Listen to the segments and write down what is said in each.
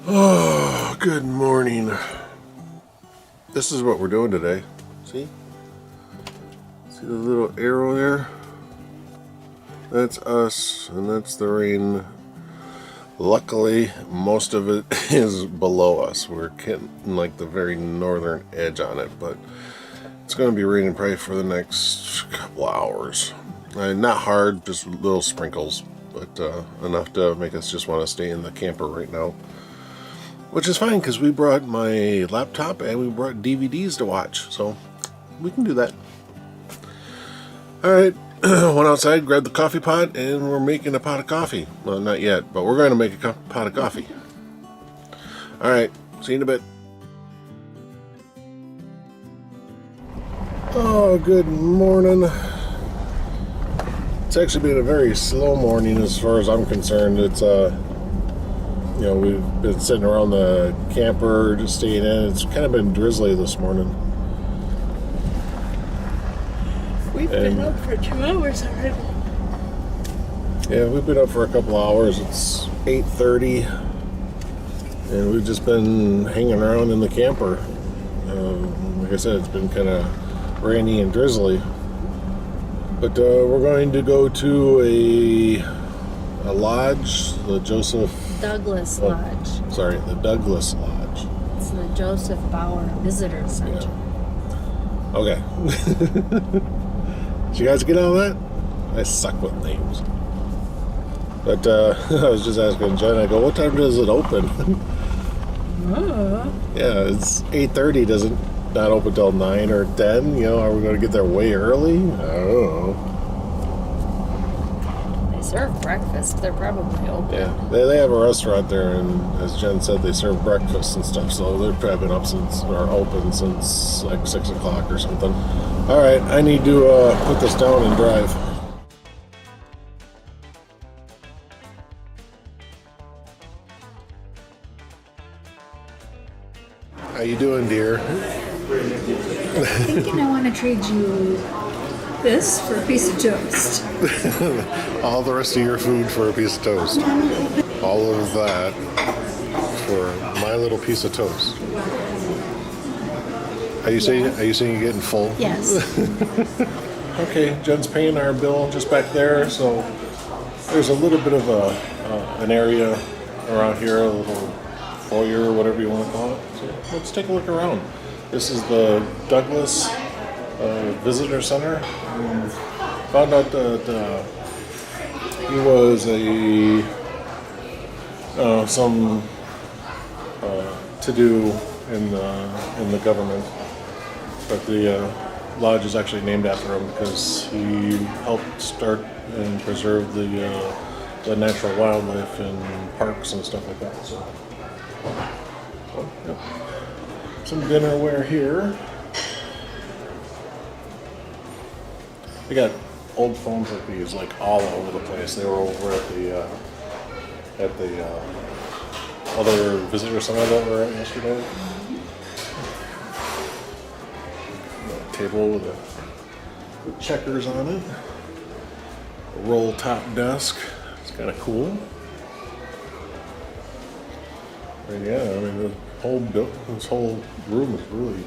Oh, good morning. This is what we're doing today. See? See the little arrow there? That's us, and that's the rain. Luckily, most of it is below us. We're getting like the very northern edge on it, but it's going to be raining probably for the next couple hours. Not hard, just little sprinkles, but enough to make us just want to stay in the camper right now. Which is fine, because we brought my laptop and we brought DVDs to watch, so we can do that. Alright, went outside, grabbed the coffee pot, and we're making a pot of coffee. Well, not yet, but we're going to make a pot of coffee. Alright, see you in a bit. Oh, good morning. It's actually been a very slow morning as far as I'm concerned. It's you know, we've been sitting around the camper, just staying in. It's kind of been drizzly this morning. We've been up for 2 hours already. Yeah, we've been up for a couple hours. It's 8:30, and we've just been hanging around in the camper. Like I said, it's been kind of rainy and drizzly. But we're going to go to a lodge, the Douglas Lodge. Sorry, the Douglas Lodge. It's the Joseph Bauer Visitor Center. Yeah. Okay. Did you guys get all that? I suck with names. But I was just asking Jen, I go, what time does it open? Yeah, it's 8:30. Does it not open till 9 or 10? You know, are we going to get there way early? I don't know. Serve breakfast. They're probably open. Yeah, they have a restaurant there, and as Jen said, they serve breakfast and stuff. So they've probably been up since, or open since like 6 o'clock or something. All right, I need to put this down and drive. How you doing, dear? Thinking I want to trade you this for a piece of toast. All the rest of your food for a piece of toast. All of that for my little piece of toast. Are you saying you're getting full? Yes. Okay, Jen's paying our bill just back there, so there's a little bit of an area around here, a little foyer or whatever you want to call it. So let's take a look around. This is the Douglas Visitor Center. Found out that he was some to-do in the government, but the lodge is actually named after him because he helped start and preserve the natural wildlife in parks and stuff like that. So yep. Some dinnerware here. They got old phones like these, like all over the place. They were over at the other visitor center that we were at yesterday. A table with checkers on it. A roll top desk. It's kind of cool. And yeah, I mean this whole room is really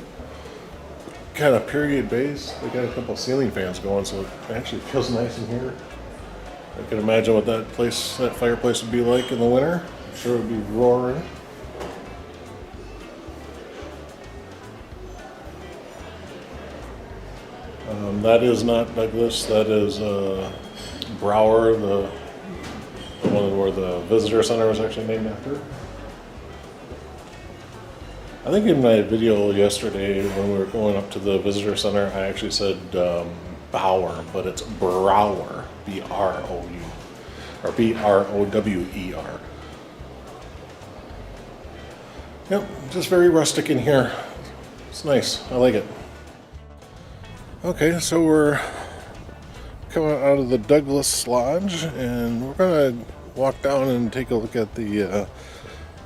kind of period based. They got a couple of ceiling fans going, so it actually feels nice in here. I can imagine what that fireplace would be like in the winter. I'm sure it would be roaring. That is not Douglas. That is Brower, the one where the visitor center was actually named after. I think in my video yesterday when we were going up to the visitor center, I actually said Bauer, but it's Brower, B-R-O-U, or B-R-O-W-E-R. Yep, just very rustic in here. It's nice, I like it. Okay, so we're coming out of the Douglas Lodge, and we're gonna walk down and take a look at the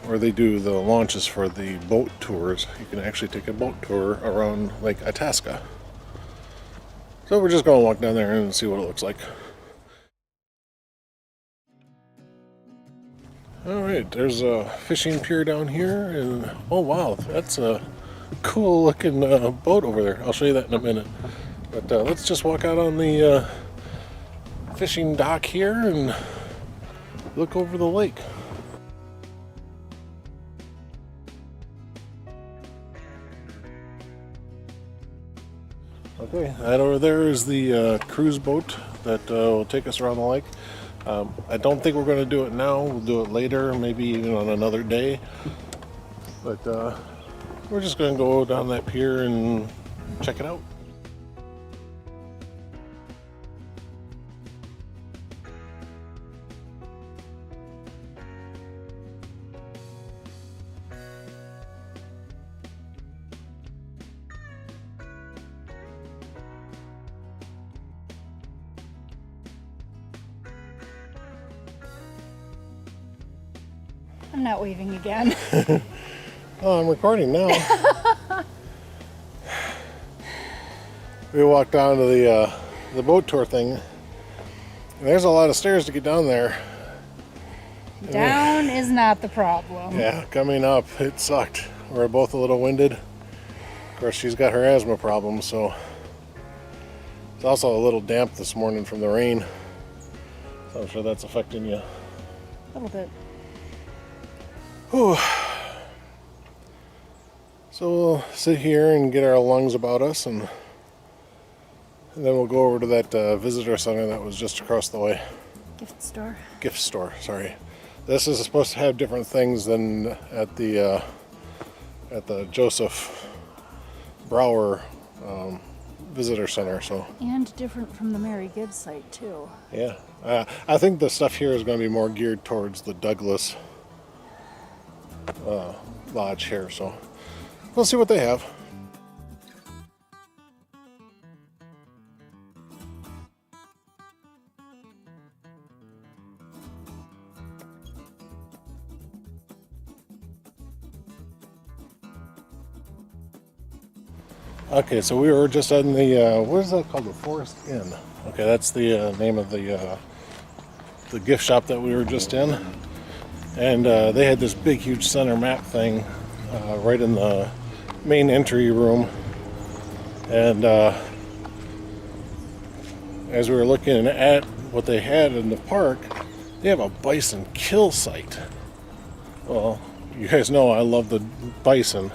where they do the launches for the boat tours. You can actually take a boat tour around Lake Itasca. So we're just going to walk down there and see what it looks like. Alright, there's a fishing pier down here, and oh wow, that's a cool looking boat over there. I'll show you that in a minute. But let's just walk out on the fishing dock here and look over the lake. Okay, that over there is the cruise boat that will take us around the lake. I don't think we're going to do it now. We'll do it later, maybe even on another day. But we're just going to go down that pier and check it out. I'm not waving again. Oh, I'm recording now. We walked down to the boat tour thing. And there's a lot of stairs to get down there. Down is not the problem. Yeah, coming up, it sucked. We're both a little winded. Of course, she's got her asthma problem, so it's also a little damp this morning from the rain. So I'm sure that's affecting you. A little bit. Whew. So we'll sit here and get our lungs about us, and then we'll go over to that visitor center that was just across the way. Gift store. Gift store, sorry. This is supposed to have different things than at the Joseph Brower visitor center. So. And different from the Mary Gibbs site too. Yeah, I think the stuff here is going to be more geared towards the Douglas lodge here, so we'll see what they have. Okay, so we were just on the what is that called, the Forest Inn. Okay, that's the name of the gift shop that we were just in. And they had this big, huge center map thing right in the main entry room. And as we were looking at what they had in the park, they have a Bison Kill Site. Well, you guys know I love the bison,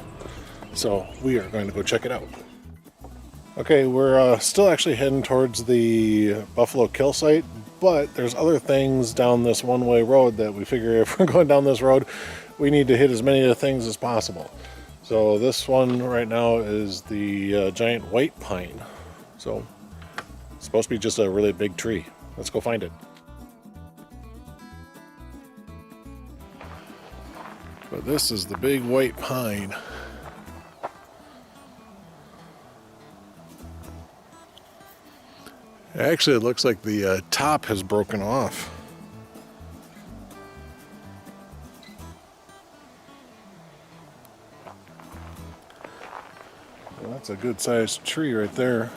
so we are going to go check it out. Okay, we're still actually heading towards the Buffalo Kill Site, but there's other things down this one-way road that we figure if we're going down this road, we need to hit as many of the things as possible. So this one right now is the giant white pine. So it's supposed to be just a really big tree. Let's go find it. But this is the big white pine. Actually, it looks like the top has broken off. Well, that's a good sized tree right there.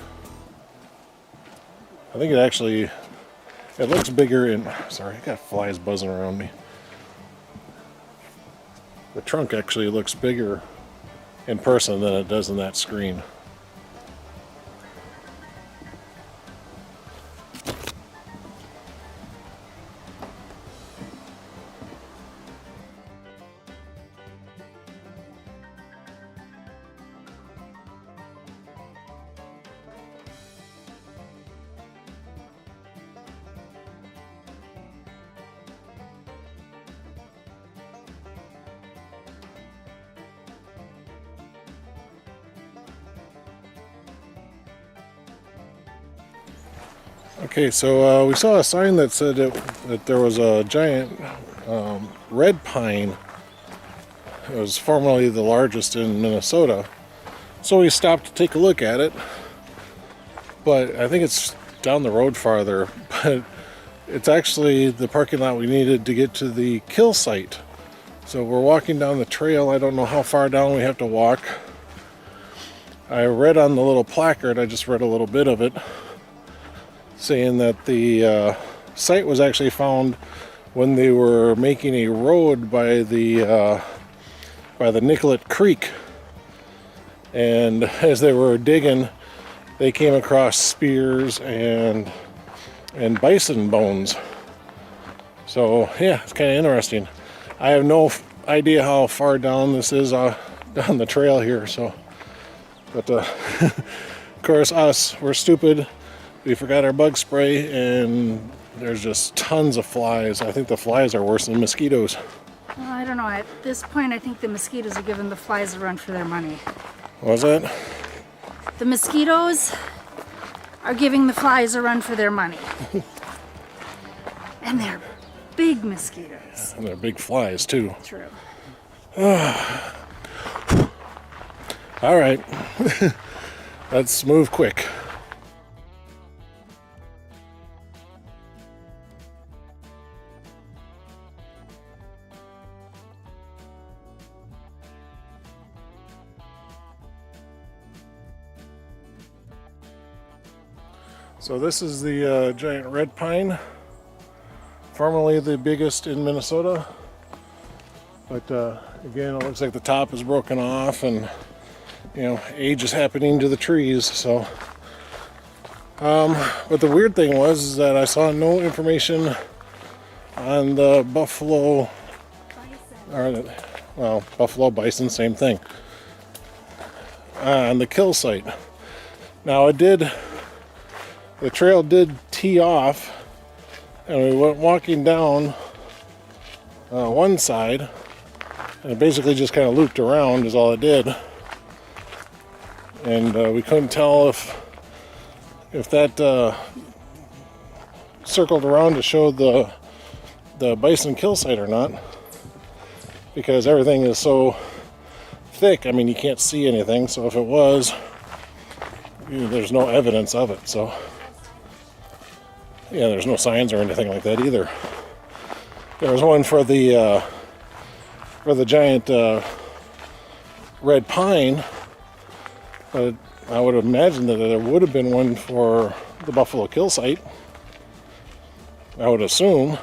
I think it looks bigger in, sorry, I got flies buzzing around me. The trunk actually looks bigger in person than it does in that screen. Okay, so we saw a sign that said that there was a giant red pine. It was formerly the largest in Minnesota. So we stopped to take a look at it. But I think it's down the road farther. But it's actually the parking lot we needed to get to the kill site. So we're walking down the trail. I don't know how far down we have to walk. I read on the little placard, I just read a little bit of it, saying that the site was actually found when they were making a road by the Nicollet Creek, and as they were digging, they came across spears and bison bones. So yeah, it's kind of interesting. I have no idea how far down this is down the trail here. So, but of course, we're stupid. We forgot our bug spray, and there's just tons of flies. I think the flies are worse than mosquitoes. Well, I don't know. At this point, I think the mosquitoes are giving the flies a run for their money. Was it? The mosquitoes are giving the flies a run for their money. And they're big mosquitoes. And they're big flies, too. True. All right. Let's move quick. So this is the giant red pine, formerly the biggest in Minnesota, but again, it looks like the top is broken off, and you know, age is happening to the trees. So but the weird thing was is that I saw no information on the buffalo buffalo bison, same thing, on the kill site. Now the trail did tee off, and we went walking down one side, and it basically just kind of looped around is all it did. And we couldn't tell if that circled around to show the Bison Kill Site or not, because everything is so thick. I mean, you can't see anything, so if it was, there's no evidence of it. So yeah, there's no signs or anything like that either. There was one for the giant red pine, but I would have imagined that there would have been one for the Buffalo Kill Site, I would assume.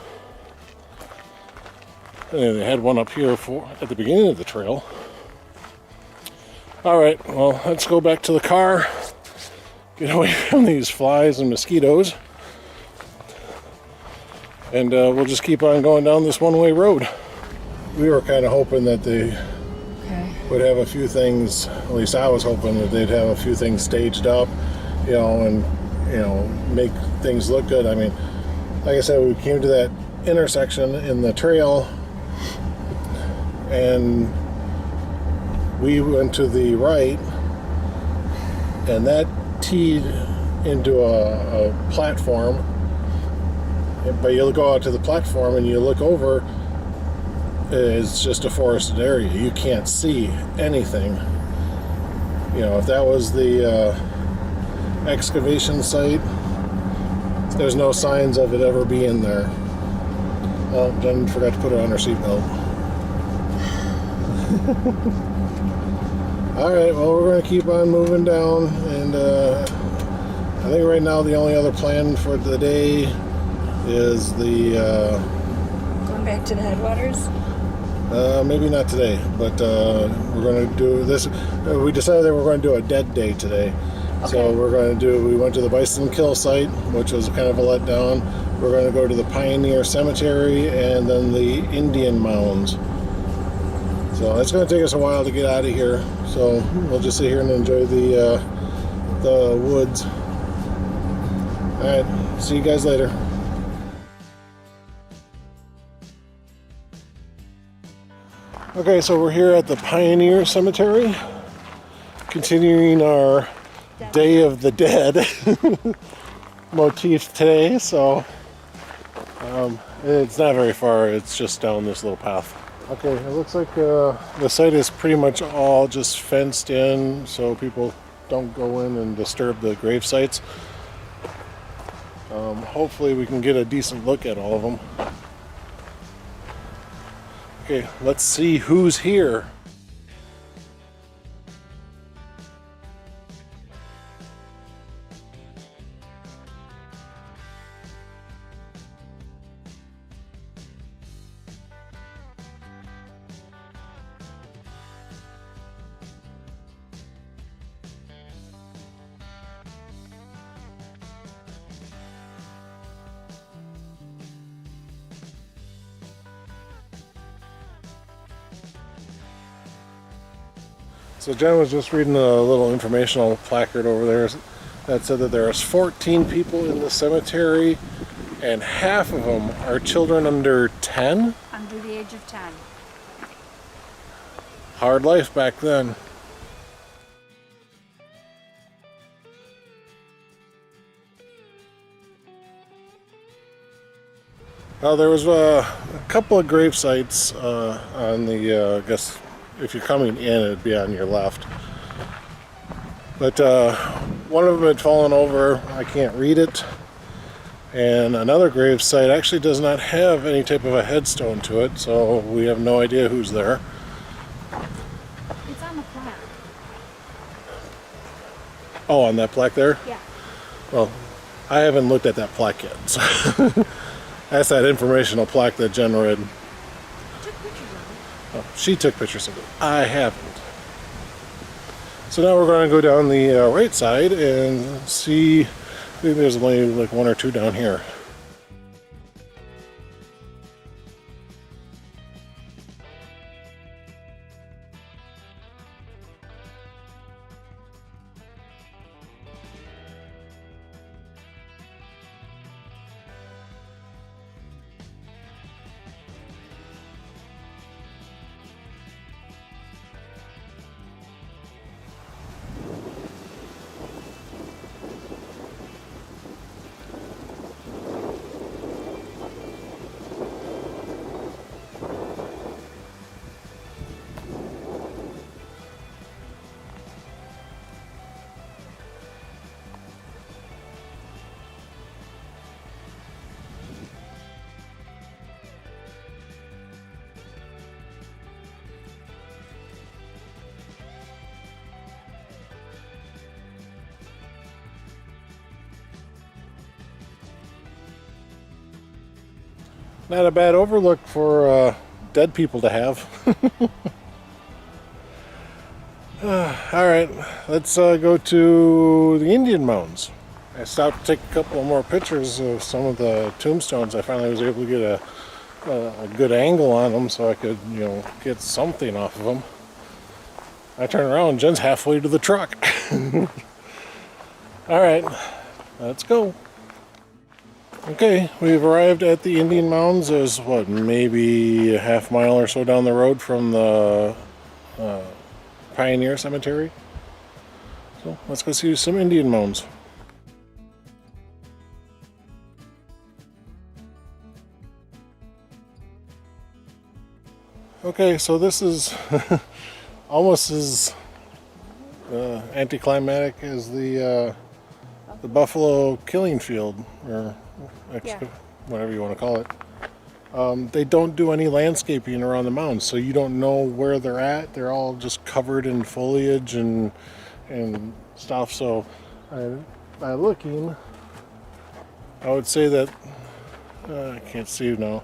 And they had one up here at the beginning of the trail. All right, well, let's go back to the car, get away from these flies and mosquitoes, and we'll just keep on going down this one-way road. We were kind of hoping that they would have a few things, at least I was hoping that they'd have a few things staged up, and make things look good. I mean, like I said, we came to that intersection in the trail, and we went to the right, and that teed into a platform. But you'll go out to the platform and you look over, it's just a forested area. You can't see anything. If that was the excavation site, there's no signs of it ever being there. Oh, Jen forgot to put it on her seatbelt. Alright, well, we're going to keep on moving down, and I think right now the only other plan for the day is going back to the headwaters? Maybe not today, but we're going to do this. We decided that we're going to do a dead day today. Okay. So we went to the Bison Kill Site, which was kind of a letdown. We're going to go to the Pioneer Cemetery and then the Indian Mounds. So it's going to take us a while to get out of here. So we'll just sit here and enjoy the woods. All right, see you guys later. Okay, so we're here at the Pioneer Cemetery, continuing our Day of the Dead motif today. So it's not very far, it's just down this little path. Okay, it looks like the site is pretty much all just fenced in, so people don't go in and disturb the grave sites. Hopefully we can get a decent look at all of them. Okay, let's see who's here. So Jen was just reading a little informational placard over there that said that there's 14 people in the cemetery and half of them are children under 10? Under the age of 10. Hard life back then. Well, there was a couple of grave sites on the, I guess if you're coming in, it'd be on your left. But one of them had fallen over. I can't read it. And another grave site actually does not have any type of a headstone to it, so we have no idea who's there. It's on the plaque. Oh, on that plaque there? Yeah. Well, I haven't looked at that plaque yet. So that's that informational plaque that Jen read. Took pictures of it. Oh, she took pictures of it. I haven't. So now we're going to go down the right side and see. I think there's only like one or two down here. Not a bad overlook for dead people to have. Alright, let's go to the Indian Mounds. I stopped to take a couple more pictures of some of the tombstones. I finally was able to get a good angle on them so I could, get something off of them. I turn around, Jen's halfway to the truck. Alright, let's go. Okay, we've arrived at the Indian Mounds. There's what, maybe a half mile or so down the road from the Pioneer Cemetery. So let's go see some Indian Mounds. Okay, so this is almost as anticlimactic as the buffalo killing field, or whatever you want to call it. They don't do any landscaping around the mounds, so you don't know where they're at. They're all just covered in foliage and stuff. So by looking, I would say that I can't see now.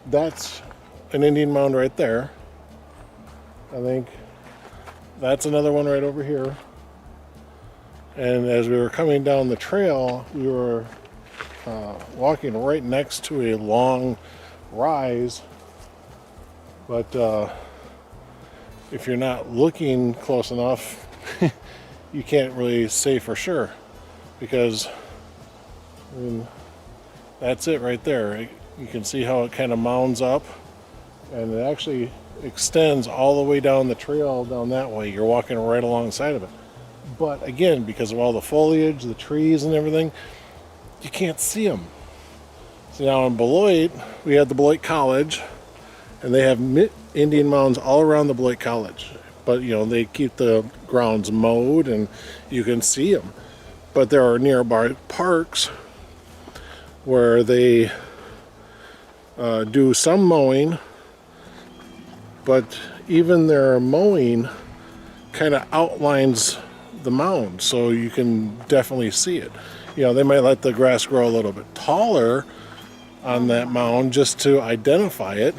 That's an Indian mound right there. I think that's another one right over here. And as we were coming down the trail, we were walking right next to a long rise. But if you're not looking close enough, you can't really say for sure. Because, I mean, that's it right there. You can see how it kind of mounds up. And it actually extends all the way down the trail down that way. You're walking right alongside of it. But again, because of all the foliage, the trees and everything, you can't see them. So now in Beloit, we had the Beloit College, and they have Indian mounds all around the Beloit College. But they keep the grounds mowed and you can see them. But there are nearby parks where they do some mowing, but even their mowing kind of outlines the mound, so you can definitely see it. They might let the grass grow a little bit taller on that mound just to identify it,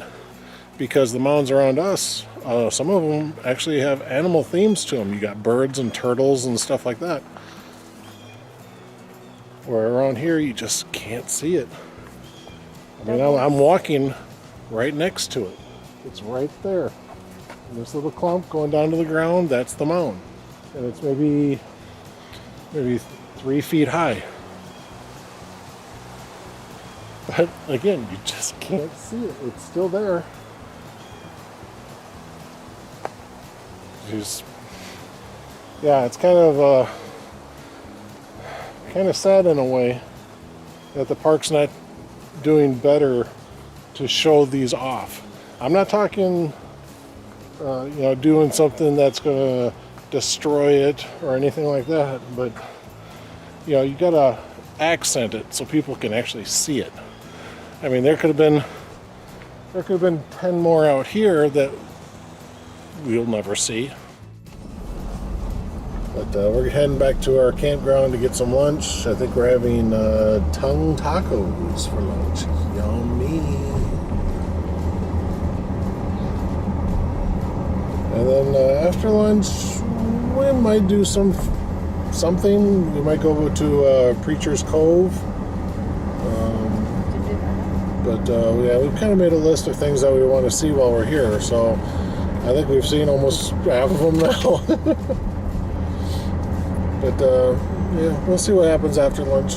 because the mounds around us, some of them actually have animal themes to them. You got birds and turtles and stuff like that. Where around here, you just can't see it. I mean, I'm walking right next to it. It's right there. This little clump going down to the ground, that's the mound. And it's maybe 3 feet high. But again, you just can't see it. It's still there. Yeah, it's kind of sad in a way that the park's not doing better to show these off. I'm not talking, doing something that's going to destroy it or anything like that, but you got to accent it so people can actually see it. I mean, there could have been 10 more out here that we'll never see. But we're heading back to our campground to get some lunch. I think we're having tongue tacos for lunch. Yummy. And then after lunch, we might do something. We might go to Preacher's Cove. But we've kind of made a list of things that we want to see while we're here. So I think we've seen almost half of them now. But we'll see what happens after lunch.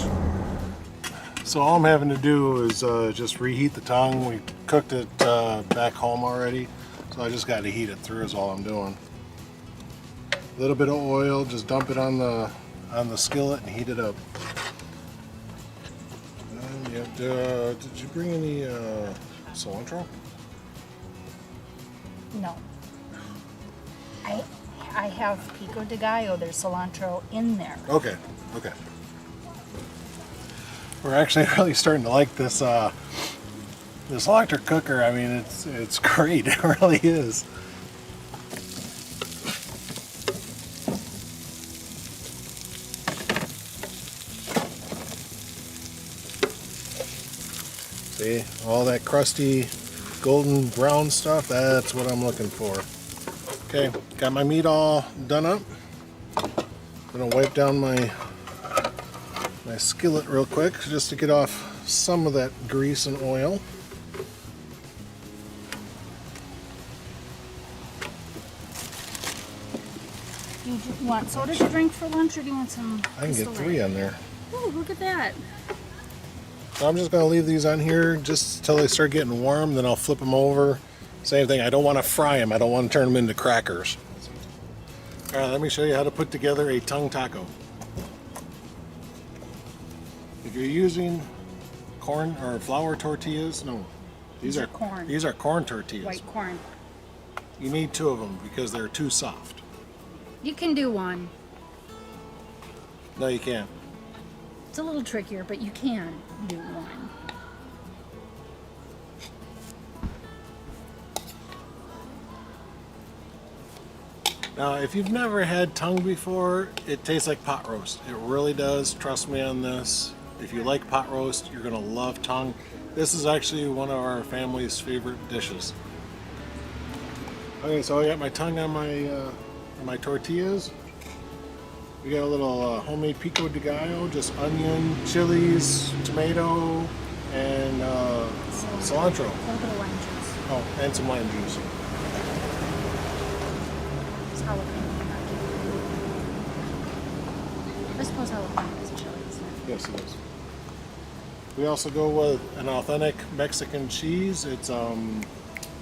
So all I'm having to do is just reheat the tongue. We cooked it back home already, so I just got to heat it through is all I'm doing. A little bit of oil, just dump it on the skillet and heat it up. And did you bring any cilantro? No. I have pico de gallo. There's cilantro in there. Okay. We're actually really starting to like this electric cooker. I mean, it's great. It really is. See, all that crusty golden brown stuff, that's what I'm looking for. Okay, got my meat all done up. Gonna wipe down my skillet real quick just to get off some of that grease and oil. Do you want soda to drink for lunch, or do you want some? I can get 3 on there. Oh, look at that. So I'm just gonna leave these on here just until they start getting warm, then I'll flip them over. Same thing, I don't want to fry them. I don't want to turn them into crackers. All right, let me show you how to put together a tongue taco. If you're using corn or flour tortillas, no, these are corn. These are corn tortillas. White corn. You need 2 of them because they're too soft. You can do one. No, you can't. It's a little trickier, but you can do one. Now, if you've never had tongue before, it tastes like pot roast. It really does. Trust me on this. If you like pot roast, you're gonna love tongue. This is actually one of our family's favorite dishes. Okay, so I got my tongue on my tortillas. We got a little homemade pico de gallo, just onion, chilies, tomato, and cilantro. A little bit of lime juice. Oh, and some lime juice. It's jalapeno. I suppose jalapeno is chili, isn't it? Yes, it is. We also go with an authentic Mexican cheese. It's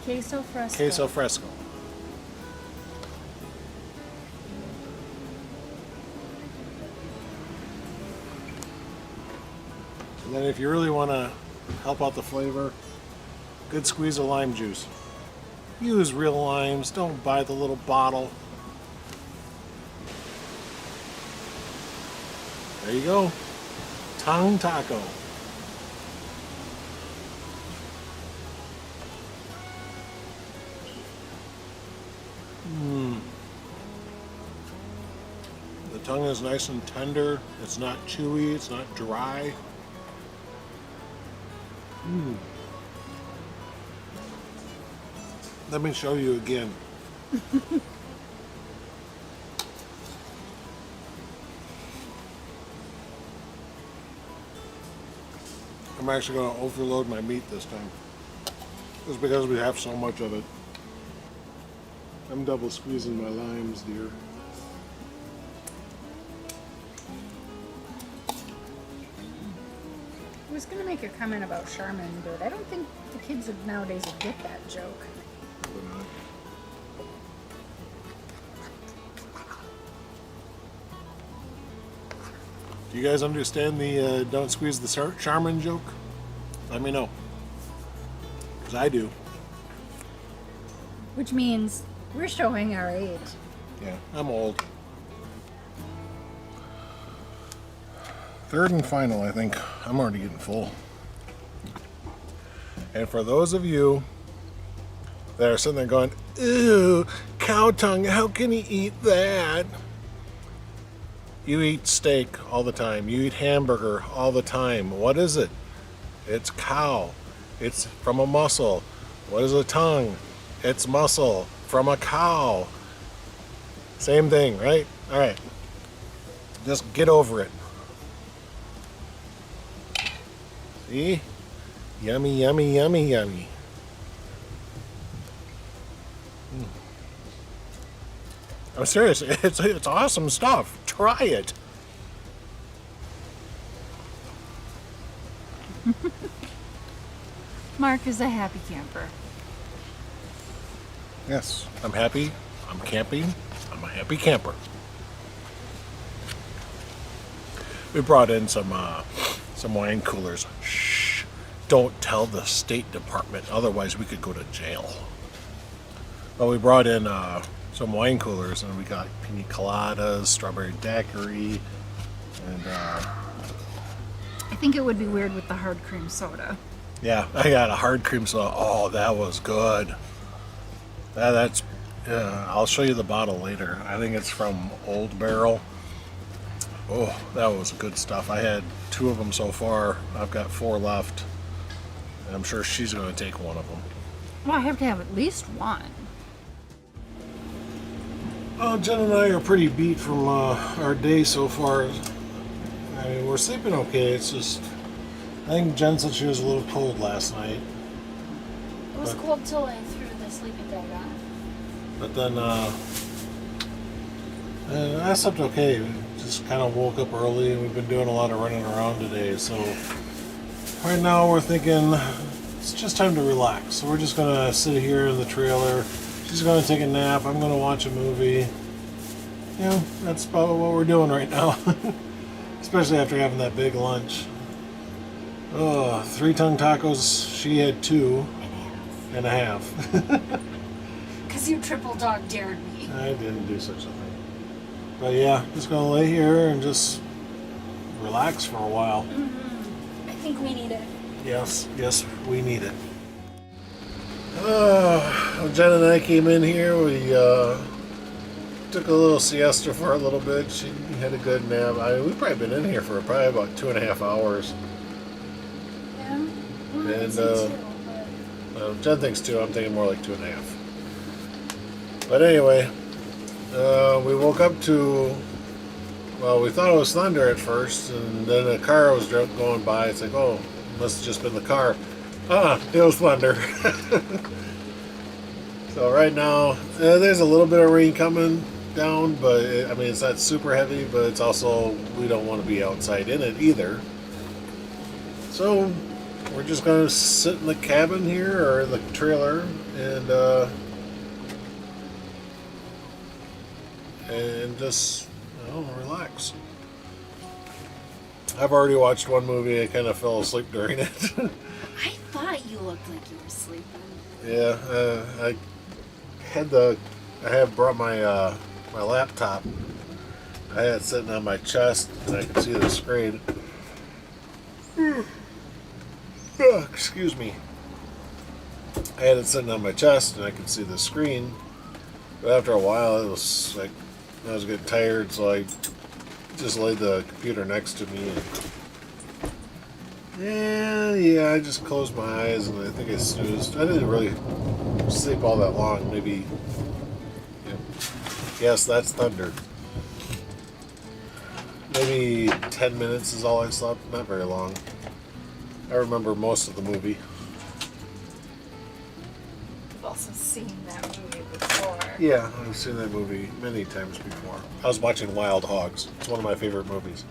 Queso fresco. queso fresco. And then if you really want to help out the flavor, good squeeze of lime juice. Use real limes, don't buy the little bottle. There you go. Tongue taco. The tongue is nice and tender. It's not chewy, it's not dry. Let me show you again. I'm actually going to overload my meat this time. Just because we have so much of it. I'm double squeezing my limes, dear. I was going to make a comment about Charmin, but I don't think the kids of nowadays would get that joke. Do you guys understand the don't squeeze the Charmin joke? Let me know. Because I do. Which means we're showing our age. Yeah, I'm old. Third and final, I think. I'm already getting full. And for those of you that are sitting there going, ew, cow tongue, how can you eat that? You eat steak all the time. You eat hamburger all the time. What is it? It's cow. It's from a muscle. What is a tongue? It's muscle from a cow. Same thing, right? All right. Just get over it. See? Yummy, yummy, yummy, yummy. I'm serious. It's awesome stuff. Try it. Mark is a happy camper. Yes, I'm happy. I'm camping. I'm a happy camper. We brought in some wine coolers. Shh! Don't tell the State Department, otherwise we could go to jail. But we brought in some wine coolers, and we got pina coladas, strawberry daiquiri, and I think it would be weird with the hard cream soda. yeah, I got a hard cream soda. Oh, that was good. That's I'll show you the bottle later. I think it's from Old Barrel. Oh, that was good stuff. I had 2 of them so far. I've got 4 left. And I'm sure she's going to take one of them. Well, I have to have at least one. Oh, Jen and I are pretty beat from our day so far. I mean, we're sleeping okay. It's just, I think Jen said she was a little cold last night. It was cold till I threw the sleeping bag on. But then I slept okay. Just kind of woke up early, and we've been doing a lot of running around today. So right now we're thinking it's just time to relax. So we're just going to sit here in the trailer. She's going to take a nap. I'm going to watch a movie. Yeah, that's about what we're doing right now. Especially after having that big lunch. Oh, 3 tongue tacos. She had 2 and a half. Because you triple dog dared me. I didn't do such a thing. But yeah, just going to lay here and just relax for a while. Mm-hmm. I think we need it. Yes, we need it. Jen and I came in here. We took a little siesta for a little bit. She had a good nap. We've probably been in here for probably about 2.5 hours. Yeah. Well, And Jen thinks 2. I'm thinking more like 2.5. But anyway, we woke up to. Well, we thought it was thunder at first, and then a car was going by. It's like, oh, must have just been the car. It was thunder. So right now, there's a little bit of rain coming down, but it's not super heavy, but it's also, we don't want to be outside in it either. So we're just going to sit in the cabin here, or in the trailer, and just, relax. I've already watched one movie. I kind of fell asleep during it. I thought you looked like you were sleeping. Yeah, I have brought my my laptop. I had it sitting on my chest, and I could see the screen. Excuse me. I had it sitting on my chest, and I could see the screen. But after a while, it was like I was getting tired, so I just laid the computer next to me. Yeah, I just closed my eyes, and I think I snoozed. I didn't really sleep all that long. Maybe. Yes, that's thunder. Maybe 10 minutes is all I slept. Not very long. I remember most of the movie. I've also seen that movie before. Yeah, I've seen that movie many times before. I was watching Wild Hogs. It's one of my favorite movies.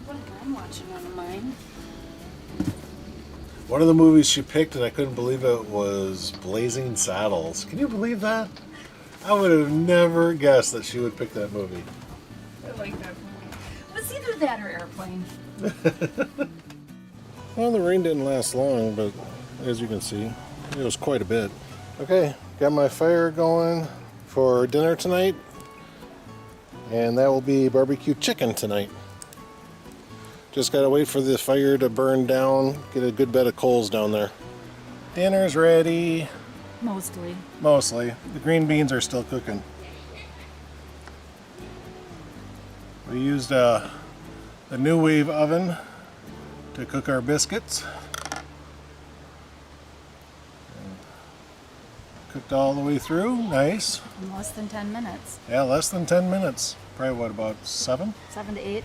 What am I watching one of mine? One of the movies she picked, and I couldn't believe it, was Blazing Saddles. Can you believe that? I would have never guessed that she would pick that movie. I like that movie. It was either that or Airplane. Well, the rain didn't last long, but as you can see, it was quite a bit. Okay, got my fire going for dinner tonight, and that will be barbecue chicken tonight. Just gotta wait for the fire to burn down, get a good bed of coals down there. Dinner's ready. Mostly. Mostly. The green beans are still cooking. We used the New Wave oven to cook our biscuits. Cooked all the way through, nice. In less than 10 minutes. Yeah, less than 10 minutes. Probably what, about 7? 7 to 8.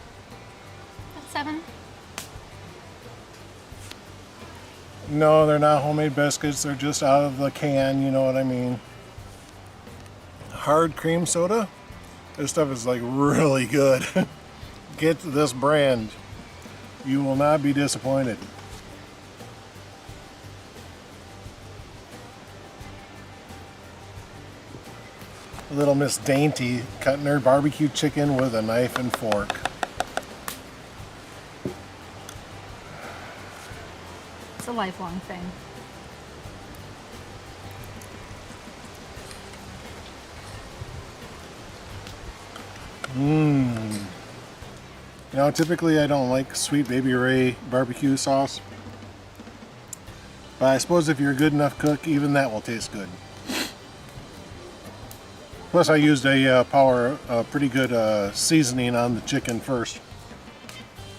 About 7. No, they're not homemade biscuits. They're just out of the can, you know what I mean. Hard cream soda. This stuff is like really good. Get this brand. You will not be disappointed. Little Miss Dainty cutting her barbecue chicken with a knife and fork. It's a lifelong thing. You know, typically I don't like Sweet Baby Ray barbecue sauce. But I suppose if you're a good enough cook, even that will taste good. Plus I used a pretty good seasoning on the chicken first.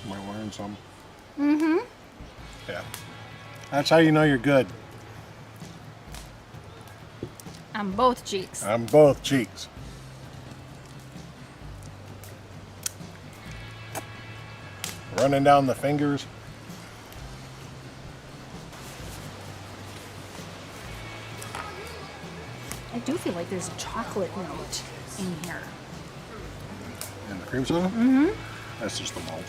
Am I wearing some? Mm-hmm. Yeah. That's how you know you're good. On both cheeks. On both cheeks. Running down the fingers. I do feel like there's a chocolate note in here. And the cream soda? Mm-hmm. That's just the malt.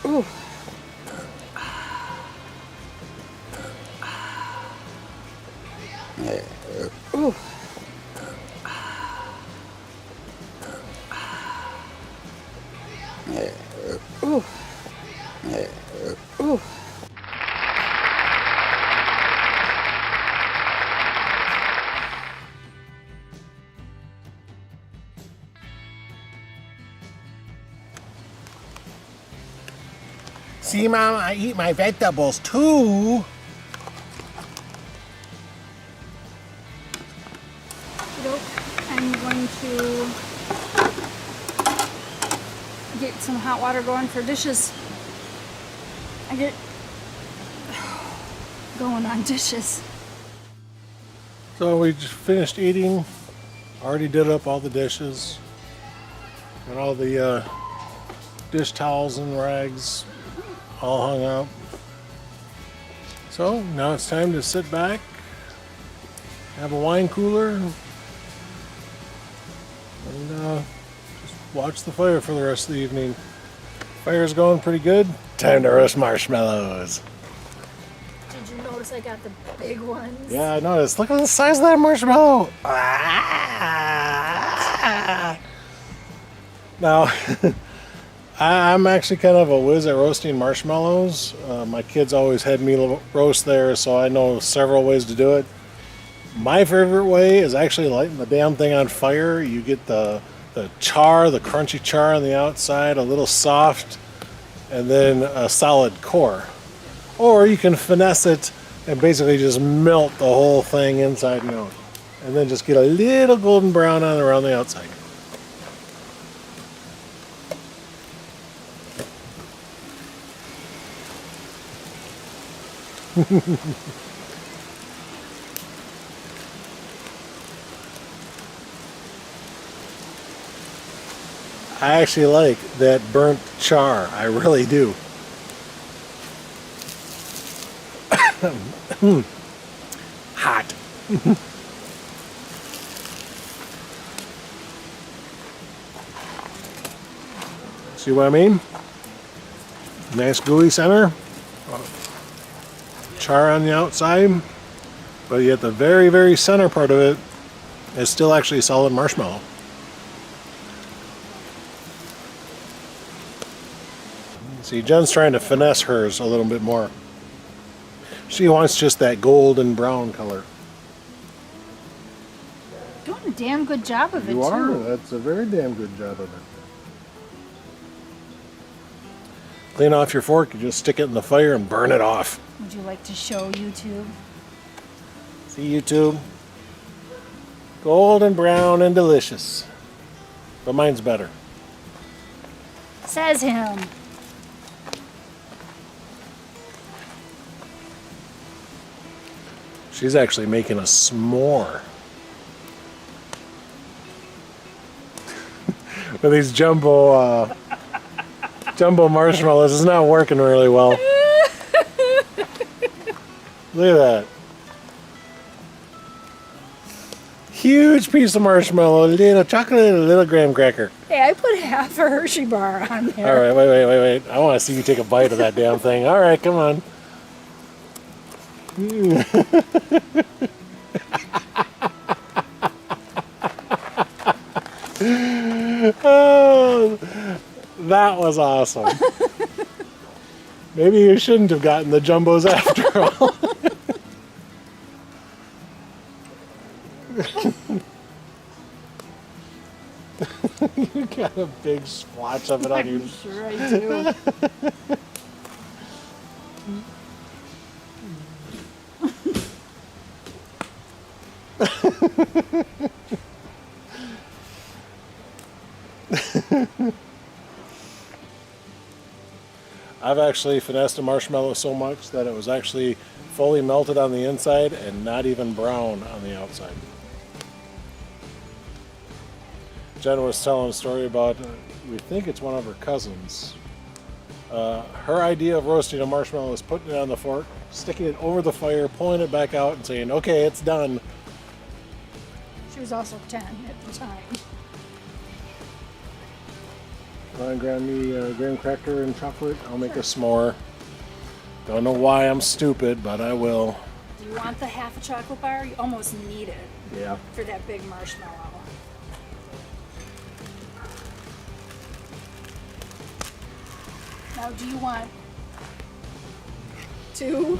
Ooh. Ooh. Ooh. Ooh. See, Mom, I eat my vegetables too. I'm going to get some hot water going for dishes. I get going on dishes. So we just finished eating. Already did up all the dishes. And all the dish towels and rags all hung up. So now it's time to sit back, have a wine cooler, and just watch the fire for the rest of the evening. Fire's going pretty good. Time to roast marshmallows. Did you notice I got the big ones? Yeah, I noticed. Look at the size of that marshmallow. Ah! Now, I'm actually kind of a whiz at roasting marshmallows. My kids always had me roast theirs, so I know several ways to do it. My favorite way is actually lighting the damn thing on fire. You get the char, the crunchy char on the outside, a little soft, and then a solid core. Or you can finesse it and basically just melt the whole thing inside and out. And then just get a little golden brown on around the outside. I actually like that burnt char. I really do. Hot. See what I mean? Nice gooey center. Char on the outside. But yet the very, very center part of it is still actually solid marshmallow. See, Jen's trying to finesse hers a little bit more. She wants just that golden brown color. Doing a damn good job of it, You are. too. That's a very damn good job of it. Clean off your fork, you just stick it in the fire and burn it off. Would you like to show YouTube? See, YouTube? Golden brown and delicious. But mine's better. Says him. She's actually making a s'more. With these jumbo marshmallows, it's not working really well. Look at that. Huge piece of marshmallow, little chocolate, and a little graham cracker. Hey, I put half a Hershey bar on there. All right, wait. I want to see you take a bite of that damn thing. All right, come on. Oh, that was awesome. Maybe you shouldn't have gotten the jumbos after all. You got a big splotch of it on you. I'm sure I do. I've actually finessed a marshmallow so much that it was actually fully melted on the inside and not even brown on the outside. Jen was telling a story about, we think it's one of her cousins. Her idea of roasting a marshmallow is putting it on the fork, sticking it over the fire, pulling it back out and saying, okay, it's done. She was also 10 at the time. Want to grab me a graham cracker and chocolate? I'll make a s'more. Don't know why I'm stupid, but I will. Do you want the half a chocolate bar? You almost need it Yeah. for that big marshmallow. Now, do you want 2?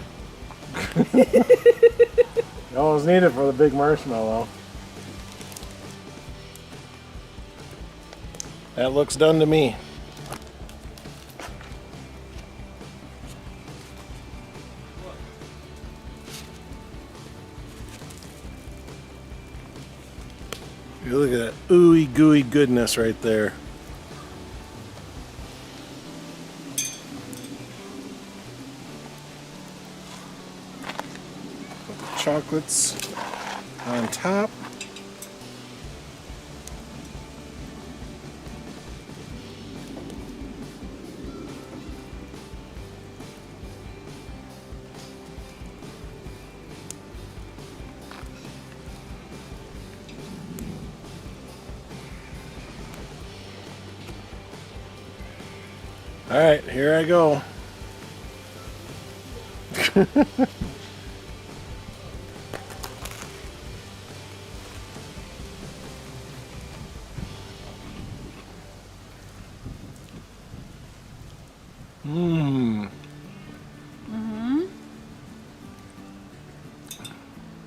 You almost need it for the big marshmallow. That looks done to me. You look at that ooey gooey goodness right there. Put the chocolates on top. All right, here I go.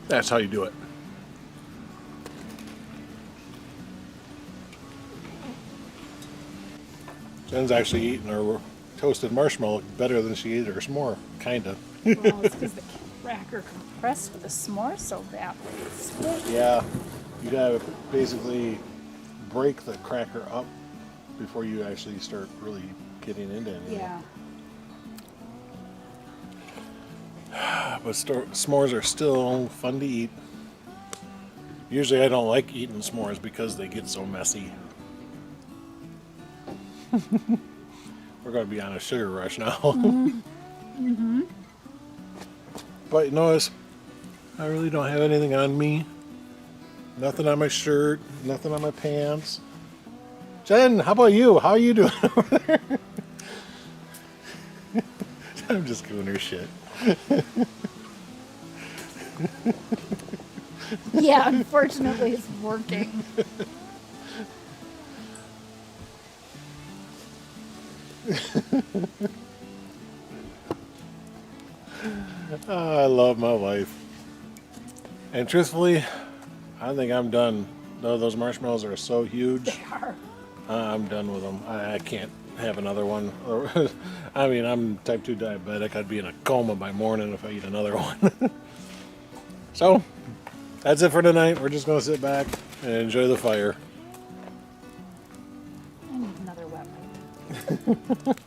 That's how you do it. Jen's actually eating her toasted marshmallow better than she ate her s'more, kinda. Well, it's because the cracker compressed with the s'more so badly. It's split. Yeah, you gotta basically break the cracker up before you actually start really getting into anything. Yeah. But s'mores are still fun to eat. Usually I don't like eating s'mores because they get so messy. We're going to be on a sugar rush now. But you notice, I really don't have anything on me. Nothing on my shirt, nothing on my pants. Jen, how about you? How are you doing over there? I'm just giving her shit. Yeah, unfortunately it's working. I love my life. And truthfully, I think I'm done. Though those marshmallows are so huge, They are. I'm done with them. I can't have another one. I mean, I'm type 2 diabetic. I'd be in a coma by morning if I eat another one. So, that's it for tonight. We're just going to sit back and enjoy the fire. I need another wet wipe.